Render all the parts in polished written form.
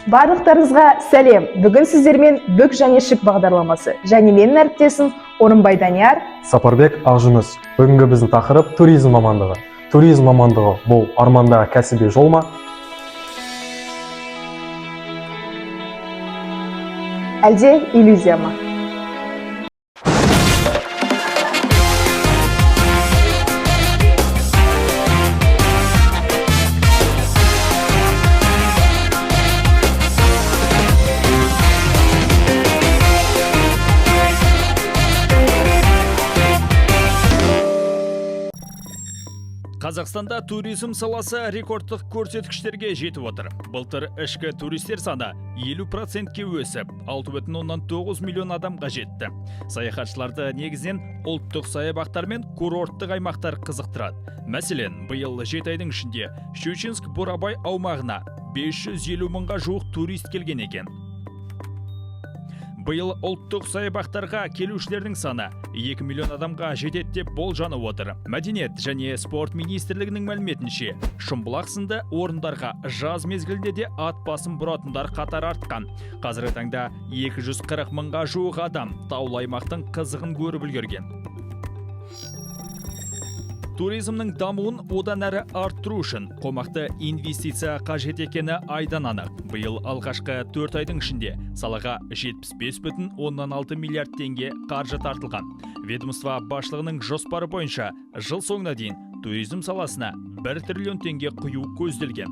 Барлықтарыңызға сәлем. Бүгін сіздермен Бүк және Шік бағдарламасы. Және менің әріптесім Орынбай Данияр, Сапарбек Ақжүніс. Бүгінгі біздің тақырып туризм мамандығы. Туризм мамандығы бұл армандағы кәсіби жол ма? Әлде иллюзия ма? Қазақстанда туризм саласы рекордтық көрсеткіштерге жетіп отыр. Былтыр ішкі туристер саны 50%-ке өсіп, 6,9 миллион адамға жетті. Саяхатшыларды негізінен ұлттық саябақтар мен курорттық аймақтар қызықтырады. Мәселен, биыл 7 айдың ішінде Щучинск-Бурабай аумағына 550 мыңға жуық турист келген екен. Биыл ұлттық саябақтарға келушілердің саны 2 миллион адамға жетеді деп болжанып отыр. Мәдениет және спорт министрлігінің мәліметінше, Шымбұлақ сынды орындарға жаз мезгілінде де ат басын бұратындар қатары артқан. Қазіргі таңда 240 мыңға жуық адам таулы аймақтың қызығын көріп үлгерген. Туризмнің дамуын одан әрі арттыру үшін қомақты инвестиция қажет екені айдан анық. Биыл алғашқы 4 айдың ішінде салаға 75,6 миллиард теңге қаржы тартылған. Ведомство басшылығының жоспары бойынша жыл соңына дейін туризм саласына 1 триллион теңге құю көзделген.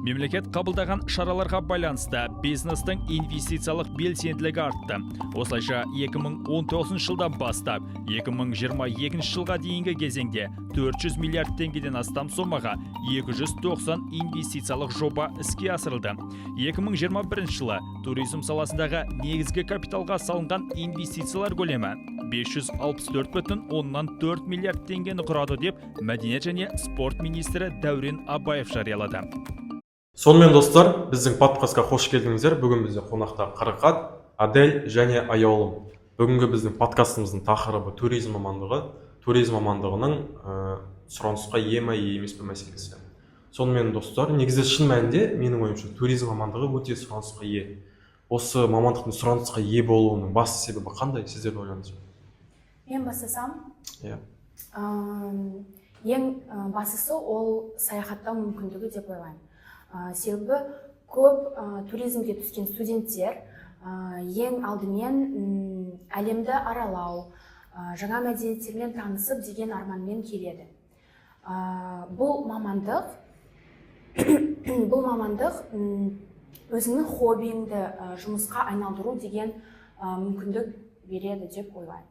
Мемлекет қабылдаған шараларға байланысты бизнестің инвестициялық белсенділігі артты. Осылайша 2019 жылдан бастап 2022 жылға дейінгі кезеңде 400 миллиард теңгеден астам сомаға 290 инвестициялық жоба іске асырылды. 2021 жылы туризм саласындағы негізгі капиталға салынған инвестициялар көлемі 564,4 миллиард теңгені құрады деп Мәдениет және спорт министрі Дәурен Абаев жариялады. Сонымен достар, біздің подкастқа қош келдіңіздер. Бүгін бізде қонақта Қарақат, Адель және Аяулым. Бүгінгі біздің подкастымыздың тақырыбы туризм мамандығы. Туризм мамандығының сұранысқа ие ме емес пе мәселесі. Сонымен достар, негізі шын мәнінде менің ойымша туризм мамандығы өте сұранысқа ие. Осы мамандықтың сұранысқа ие болуының басты себебі қандай, сіздер ойлаңыздар? Мен бастасам, Ең басысы ол саяхаттау мүмкіндігі деп ойлаймын. Себебі көп туризмге түскен студенттер ең алдымен әлемді аралау, жаңа мәдениеттермен танысып деген арманмен келеді. Бұл мамандық өзіңнің хоббиіңді жұмысқа айналдыру деген мүмкіндік береді деп ойлаймын.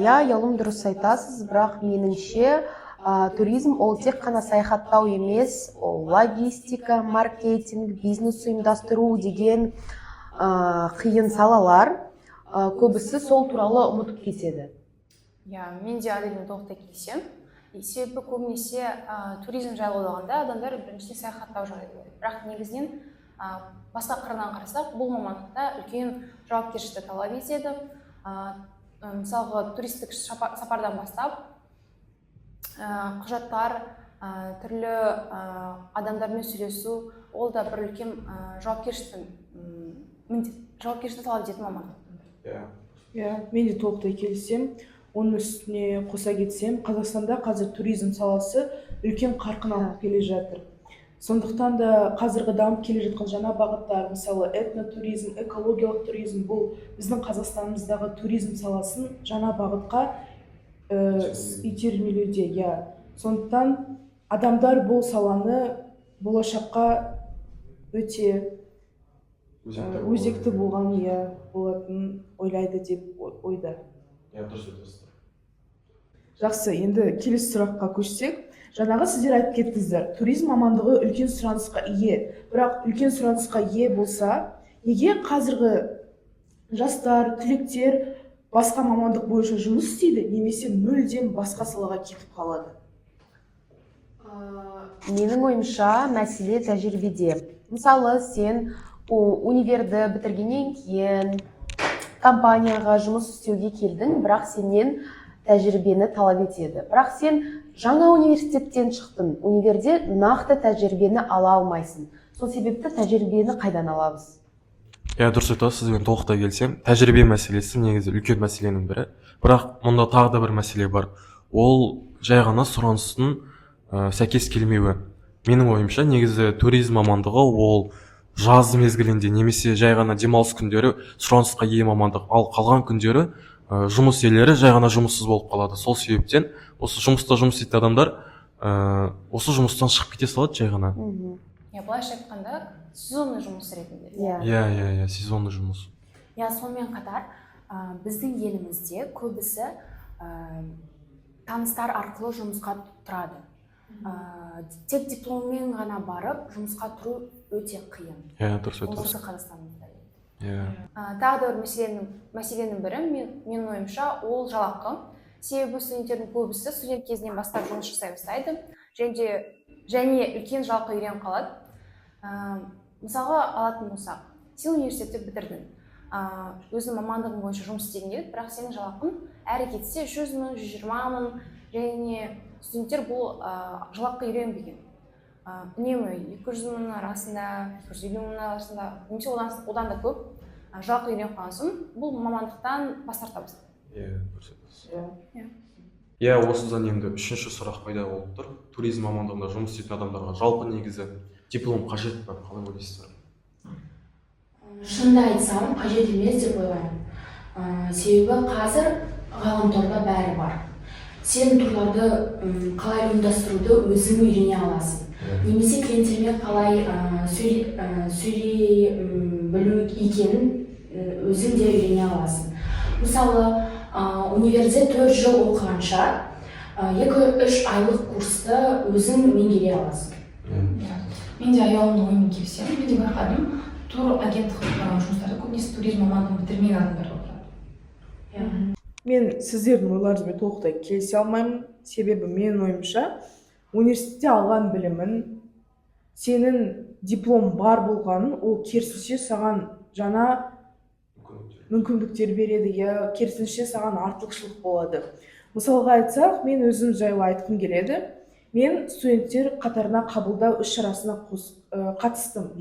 Ялым дұрыс айтасыз, бірақ меніңше туризм ол тек қана саяхаттау емес, ол логистика, маркетинг, бизнес ұйымдастыру деген қиын салалар. Көбісі сол туралы ұмытып кетеді. Мен де Аделмен толықтай келісемін. Себебі көбінесе туризм жайлы ойлағанда адамдар біріншіден саяхаттау жайлы ойлайды. Бірақ негізінен басқа қырынан қарасақ, бұл мамандықта үлкен жауапкершілікті талап етеді. Мысалға, туристік сапардан бастап құжаттар, түрлі адамдармен сөйлесу, ол да бір үлкен жауапкершілікті талап ететін мамандық. Мен де толықтай келісем. Оның үстіне қоса кетсем, Қазақстанда қазір туризм саласы үлкен қарқын алып келе жатыр. Сондықтан да қазіргі дамып келе жатқан жаңа бағыттар, мысалы этнотуризм, экологиялық туризм, бұл біздің Қазақстанымыздағы туризм саласын жаңа бағытқа итермелеуде. Сондықтан адамдар бұл саланы болашаққа өте өзекті болатын ойлайды деп ойда. Жақсы, енді келесі сұраққа көшсек. Жаңағы сіздер айтып кеттіңіздер, туризм мамандығы үлкен сұранысқа ие. Бірақ үлкен сұранысқа ие болса, неге қазіргі жастар, түлектер басқа мамандық бойынша жұмыс істейді, немесе мүлдем басқа салаға кетіп қалады? Менің ойымша мәселе тәжірибеде. Мысалы, сен универді бітіргеннен кейін компанияға жұмыс істеуге келдің, бірақ сенен тәжірибені талап етеді. Бірақ сен жаңа университеттен шықтың, универде нақты тәжірибені ала алмайсың. сол себепті тәжірибені қайдан алабыз? Иә, дұрыс айтасыз, сізбен толықтай келісемін. Тәжірибе мәселесі негізі үлкен мәселенің бірі. Бірақ мұнда тағы да бір мәселе бар. Ол жай ғана сұраныстың сәйкес келмеуі. Менің ойымша, негізі туризм мамандығы ол жаз мезгілінде немесе жай ғана демалыс күндері сұранысқа ие мамандық, ал қалған күндері жұмыс иелері жай ғана жұмыссыз болып қалады. Сол себептен осы жұмыста жұмыс істейтін адамдар осы жұмыстан шығып кете салады жай ғана. Былайша айтқанда сезонный жұмыс ретінде. Иә, сезонный жұмыс. Сонымен қатар біздің елімізде көбісі таныстар арқылы жұмысқа тұрады. Тек дипломмен ғана барып жұмысқа тұру өте қиын. Дұрыс айтасыз. Осы Қазақстанда. Тағы да бір мәселенің бірі, менің ойымша, ол жалақы. Себебі студенттердің көбісі студент кезінен бастап жұмыс жасай бастайды және үлкен жалақы үйреніп қалады. Мысалға алатын болсақ, сен университетті бітірдің, өзінің мамандығың бойынша жұмыс істеген еді, бірақ сенің жалақың әрі кетсе 100 мың, 120 мың, және студенттер бұл жалаққа үйренбеген. Үнемі 200 мың арасында, 250 мың арасында, немесе одан да көп жалақы үйреніп қалған соң, бұл мамандықтан бас тарта бастайды. Осыдан енді үшінші сұрақ пайда болып тұр. Туризм мамандығында жұмыс істейтін адамдарға жалпы негізі диплом қажет пе? Қалай ойлайсыздар? Шынымды айтсам, қажет емес деп ойлаймын. Себебі қазір ғаламторда бәрі бар. Сен турларды қалай ұйымдастыруды өзің үйрене аласың. Немесе клиенттермен қалай сөйлей білу екенін өзің де үйрене аласың. Мысалы, универде 4 жыл оқығанша 2-3 айлық курсты өзің меңгере аласың. Мен де аяғымның ойымен келісемін. Мен де байқадым, тур агенттік жұмыстарда көбінесе туризм мамандығын бітірмеген адамдар отырады. Мен сіздердің ойларыңызбен толықтай келісе алмаймын. Себебі менің ойымша, университетте алған білімін, сенің диплом бар болғанын, ол керісінше саған жаңа мүмкіндіктер береді, керісінше саған артықшылық болады. Мысалға айтсақ, мен өзім жайлы айтқым келеді. Мен студенттер қатарына қабылдау іс-шарасына қатыстым.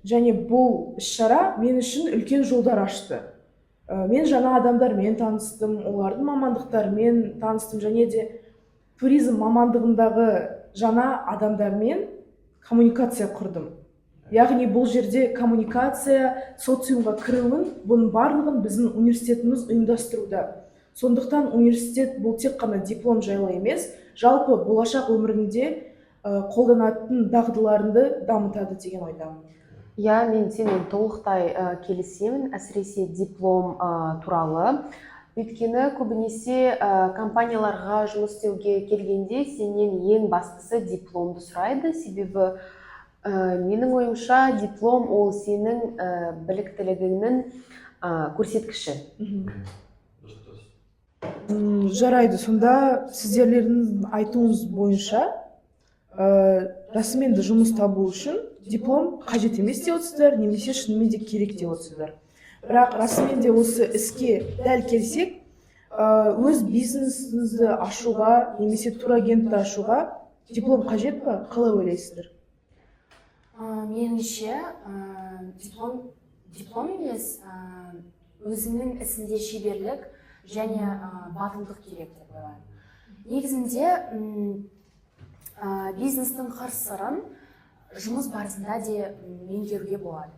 Және бұл іс-шара мен үшін үлкен жолдар ашты. Мен жаңа адамдармен таныстым, олардың мамандықтарымен таныстым, және де туризм мамандығындағы жаңа адамдармен коммуникация құрдым. Яғни бұл жерде коммуникация, социумға кіруін, бұның барлығын біздің университетіміз ұйымдастыруда. Сондықтан университет бұл тек қана диплом жайлы емес, жалпы болашақ өмірінде қолданатын дағдыларыңды дамытады деген ойдамын. Мен сенен толықтай келісемін, әсіресе диплом туралы. Өйткені көбінесе компанияларға жұмыс істеуге келгенде сенен ең бастысы дипломды сұрайды. Себебі менің ойымша диплом ол сенің біліктілігіңнің көрсеткіші. Жарайды, сонда сіздердің айтуыңыз бойынша расымен де жұмыс табу үшін диплом қажет емес деп отырсыздар, немесе шынымен де керек деп отырсыздар. Бірақ расымен де осы іске дәл келсек, өз бизнесіңізді ашуға, немесе турагентті ашуға диплом қажет па? Қалай ойлайсыздар? Меніңше диплом емес, өзіңнің ісінде шеберлік және батылдық керек деп ойлаймын. Негізінде бизнестің қыр-сырын жұмыс барысында де меңгеруге болады.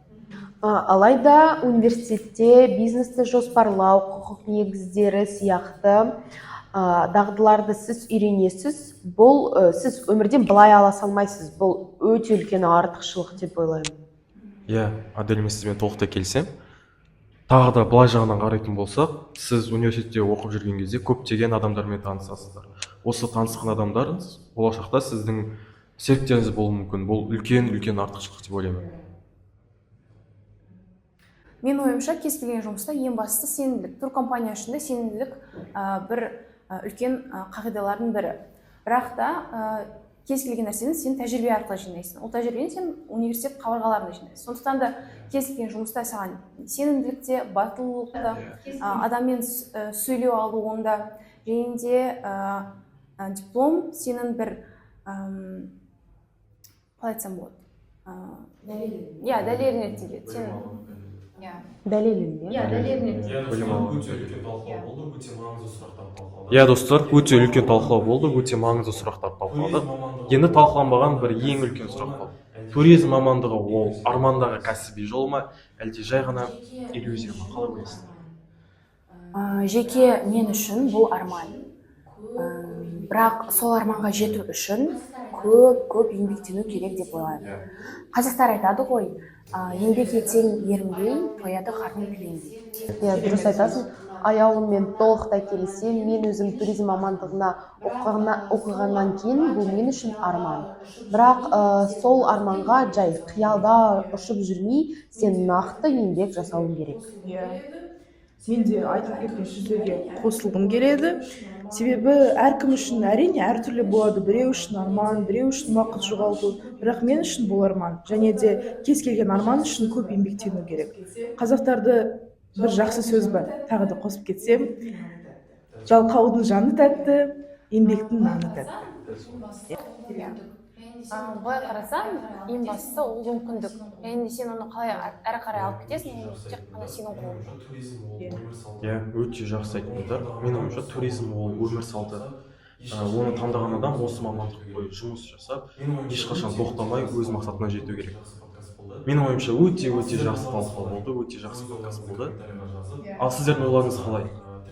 Алайда университетте бизнесті жоспарлау, құқық негіздері сияқты дағдыларды сіз үйренесіз. Бұл сіз өмірден былай ала салмайсыз. Бұл өте үлкен артықшылық деп ойлаймын. Адель, мен сізбен толықтай келісемін. Тағы да былай жағынан қарайтын болсақ, сіз университетте оқып жүрген кезде көптеген адамдармен танысасыздар. Осы танысқан адамдар болашақта сіздің серіктеріңіз болуы мүмкін. Бұл үлкен артықшылық деп ойлаймын. Мен ойымша, кез келген жұмыста ең бастысы сенімділік. Туркомпания ішінде сенімділік бір үлкен қағидалардың бірі. Бірақ та кез келген нәрсені сен тәжірибе арқылы жинайсың. Ол тәжірибені сен университет қабырғаларында жинайсың. Сондықтан да кез келген жұмыста саған сенімділікте, батылдықта, адаммен сөйлеу алуында, және де диплом сенің бір қалай айтсам болады иә дәлелденеді деген сен Дәлелін, иә дәлелденеді білім алу өте үлкен талқылау болды, өте маңызды сұрақтар талқылады. Иә достар, өте үлкен талқылау болды, өте маңызды сұрақтар талқылады. Енді талқыланбаған бір ең үлкен сұрақ болды. Туризм мамандығы ол армандағы кәсіби жол ма, әлде жай ғана иллюзия ма? Қалай ойлайсың? Жеке мен үшін бұл арман. Бірақ сол арманға жету үшін көп еңбектену керек деп ойлаймын. Қазақтар айтады ғой, еңбек етсең ерінбей, тояды қарның тіленбей. Иә, дұрыс айтасың. Аяулыммен толықтай келісемін. Мен өзім туризм мамандығына оқығаннан кейін бұл мен үшін арман. Бірақ сол арманға жай қиялда ұшып жүрмей, сен нақты еңбек жасауың керек. Мен де айтып кеткен сөздерге қосылғым келеді. Себебі әркім үшін әрине әртүрлі болады. Біреу үшін арман, біреу үшін уақыт жоғалту. Бірақ мен үшін бұл арман. Және де кез келген арман үшін көп еңбектену керек. Қазақтарда бір жақсы сөз бар. Тағы да қосып кетсем, жалқаудың жаны тәтті, еңбектің наны тәтті. былай қарасам ең бастысы ол мүмкіндік енді сен оны қалай әрі қарай алып кетесің ол тек қана сенің қолыңда. Иә, өте жақсы айтыңыздар. Менің ойымша туризм ол өмір салты. Оны таңдаған адам осы мамандық бойынша жұмыс жасап, ешқашан тоқтамай өз мақсатына жету керек. Менің ойымша өте жақсы талқылау болды, өте жақсы подкаст болды. Ал сіздердің ойларыңыз қалай?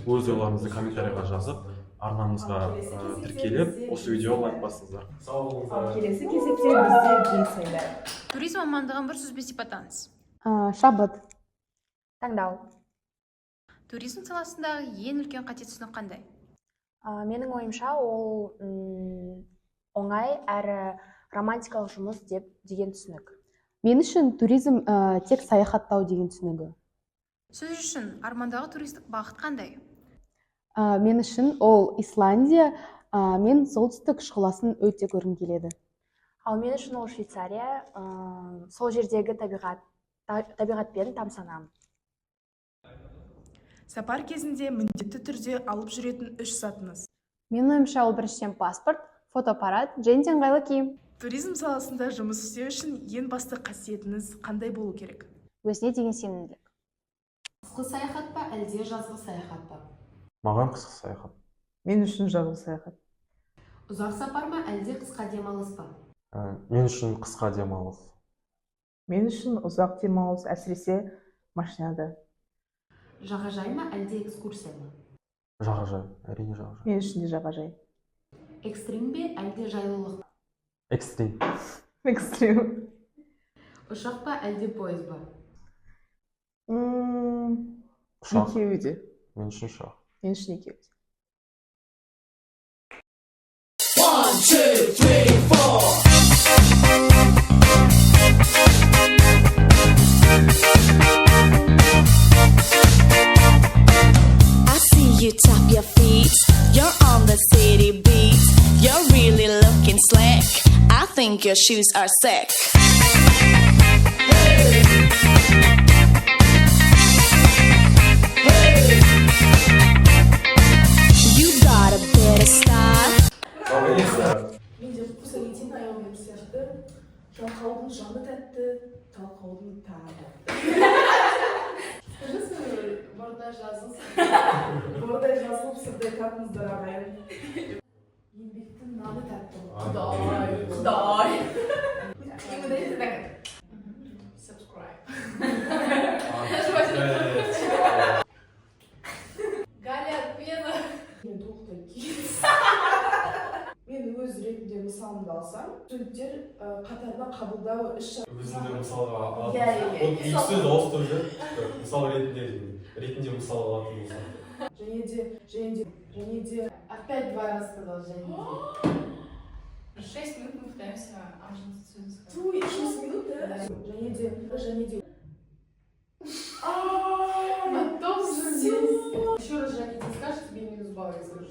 Өз ойларыңызды комментарийға жазып, арнамызға тіркеліп, осы видеоға лайк басыңыздар. Келесі кезекте бізде бейсайлар. Туризм мамандығын бір сөзбен сипаттаңыз. Шабыт. Таңдау. Туризм саласындағы ең үлкен қате түсінік қандай? Менің ойымша ол оңай әрі романтикалық жұмыс деген түсінік. Мен үшін туризм тек саяхаттау деген түсінігі. Сіз үшін армандағы туристік бағыт қандай? Мен үшін ол Исландия, мен солтүстік шұғыласын өте көргім келеді. Ал мен үшін ол Швейцария, сол жердегі табиғатпен тамсанамын. Сапар кезінде міндетті түрде алып жүретін 3 затыңыз. Менің ойымша ол біріншіден паспорт, фотоаппарат және де ыңғайлы киім. Туризм саласында жұмыс істеу үшін ең басты қасиетіңіз қандай болу керек? Өзіне деген сенімділік. Қысқы саяхат па, әлде жазғы саяхат па? Маған қысқы саяхат. Мен үшін жазғы саяхат. Ұзақ сапар ма, әлде қысқа демалыс па? Мен үшін қысқа демалыс. Мен үшін ұзақ демалыс, әсіресе машинада. Жағажай ма, әлде экскурсия ма? Жағажай, әрине жағажай. Мен үшін де жағажай. Экстрим бе, әлде жайлылық? Экстрим. Экстрим. Ұшақ па, әлде пойыз ба? Ұшақ. Екеуі де. Мен үшін ұшақ. Мен үшін екеуі де. I see you tap your feet. You're on the city beat. You're really looking slick. I think your shoes are sick. You got a bit of style. Мен де қоса кетейін аяулым сияқты. Жалқаудың жаны тәтті, талқаудың тағы. Борда жазылсын. Бордай жазылып сізді айтатыңыздар ағайын. Еңбектің наны тәтті. Құдай. Галя, пена. Мен өз ретінде мысалымды алсам, студенттер қатарына қабылдау Өзінде мысалға алатын. Иә. Екі сөз ауыстырып жүр. Мысал ретінде мысал алатын болса. Және де Опять 2 раза сказал Женя. 6 минут мы пытаемся обжиться. Туй, 6 минут, да? Және де. Потом еще раз Женя не скажешь, тебе минус балл, я скажу, что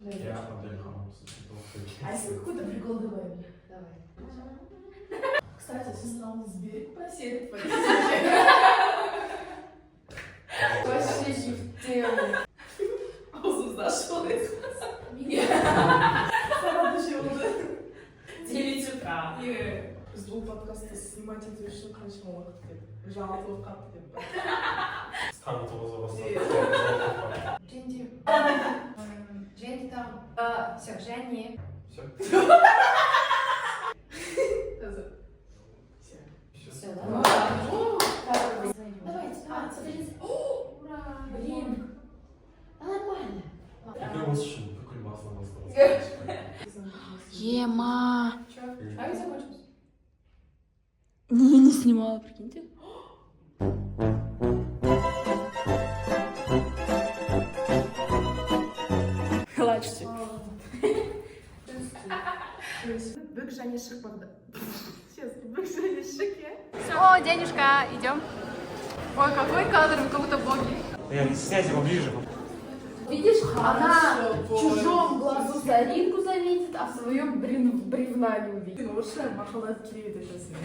Я Абдель Хамамсыз. А если какой-то прикол добавим? Давай. Кстати, сіз сынауыңыз беріп па, серік па? Вообще не в тему. Аузымызды ашып алайық. Сағат үші болды. 9 жаңалықтық қатты деп. Қан туғыза бастады. Женди. Женди там. Все, Женни. Все. Все, да? Давайте, смотрите. Ура! Блин. Да нормально. Бүкіл осы үшін бүкіл басынан басталды. Ема. Че? А ведь закончилось? Не снимала, прикиньте. Плачьте. Бүк және шық болды. Честно, бүк және шық, я? О, денежка, идем. Ой, какой кадр, как будто боги. Связи поближе. Видишь, она в чужом глазу соринку заметит, а в своем бревна не увидит. Вообще, махалат келеді жасын.